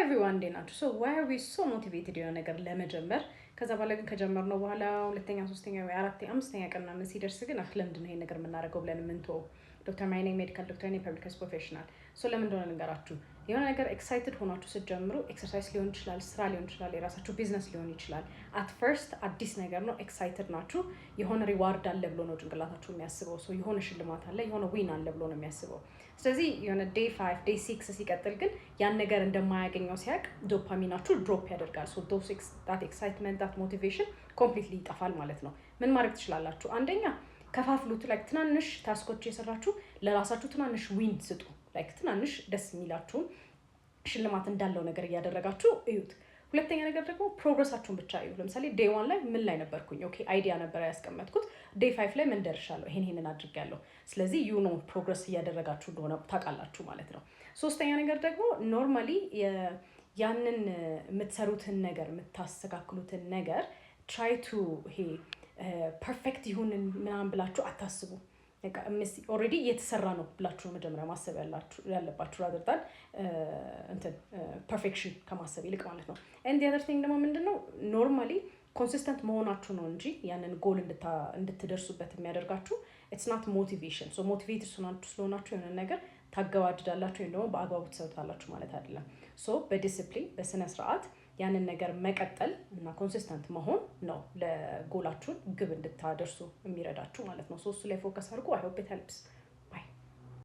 everyone day ናችሁ so why are we so motivated የሆነ ነገር ለመጀመር ከዛ በኋላ ግን ከጀመርነው በኋላ ሁለተኛ ሶስተኛ ወይ አራተኛ አምስተኛ ቀን ምናምን ሲደርስ ግን ለምንድን ነው ይሄን ነገር የምናደርገው ብለን ምንተው ዶክተር ማይኔ ሜዲካል ዶክተር ነኝ ፐብሊክ ሄልዝ ፕሮፌሽናል ሶ ለምን እንደሆነ ልንገራችሁ የሆነ ነገር ኤክሳይትድ ሆናችሁ ስትጀምሩ ኤክሰርሳይዝ ሊሆን ይችላል ስራ ሊሆን ይችላል የራሳችሁ ቢዝነስ ሊሆን ይችላል at first አዲስ ነገር ነው ኤክሳይትድ ናችሁ የሆነ ሪዋርድ አለ ብሎ ነው ጭንቅላታችሁ የሚያስበው ሶ የሆነ ሽልማት አለ የሆነ ዊን አለ ብሎ ነው የሚያስበው ስለዚህ የሆነ day 5 day 6 ሲቀጥል ግን ያን ነገር እንደማያገኘው ሲያቅ ዶፓሚናችሁ ድሮፕ ያደርጋል so that excitement that motivation completely ይጠፋል ማለት ነው ምን ማድረግ ትችላላችሁ አንደኛ ከፋፍሉት like ትናንሽ ታስኮች የሰራችሁ ለራሳችሁ ትናንሽ ዊን ስጡ like ትናንሽ ደስ የሚላችሁ ሽልማት እንዳለው ነገር ያደረጋችሁ እዩት ሁለተኛ ነገር ደግሞ ፕሮግረሳችሁን ብቻ እዩ ለምሳሌ day 1 ላይ ምን ላይ ነበርኩኝ ኦኬ አይዲያ ነበር ያስቀመጥኩት day 5 ላይ ምን ደርሻለሁ ይሄን አድርጌያለሁ ስለዚህ you know ፕሮግረስ ያደረጋችሁ እንደሆነ ታውቃላችሁ ማለት ነው ሶስተኛ ነገር ደግሞ ኖርማሊ ያንን የምትሰሩትን ነገር የምታስተካክሉትን ነገር try to ፐርፌክት ይሁን ምናምን ብላችሁ አታስቡ like already የተሰራ ነው ብላችሁ መጀመሪያ ማሰብ ያለባችሁ rather than perfection ከማሰብ ይልቅ ማለት ነው and the other thing ደግሞ ምንድነው normally consistent መሆናችሁ ነው እንጂ ያንን ጎል እንድትደርሱበት የሚያደርጋችሁ it's not motivation so motivated ስለሆናችሁ የሆነ ነገር ታገባድዳላችሁ ወይ ደግሞ በአግባቡ ትሰሩታላችሁ ማለት አይደለም so በዲሲፕሊን በስነ ስርዓት ያንን ነገር መቀጠል እና ኮንሲስተንት መሆን ነው ለጎላችሁ ግብ እንድታደርሱ የሚረዳችሁ ማለት ነው so እሱ ላይ ፎከስ አድርጉ I hope it helps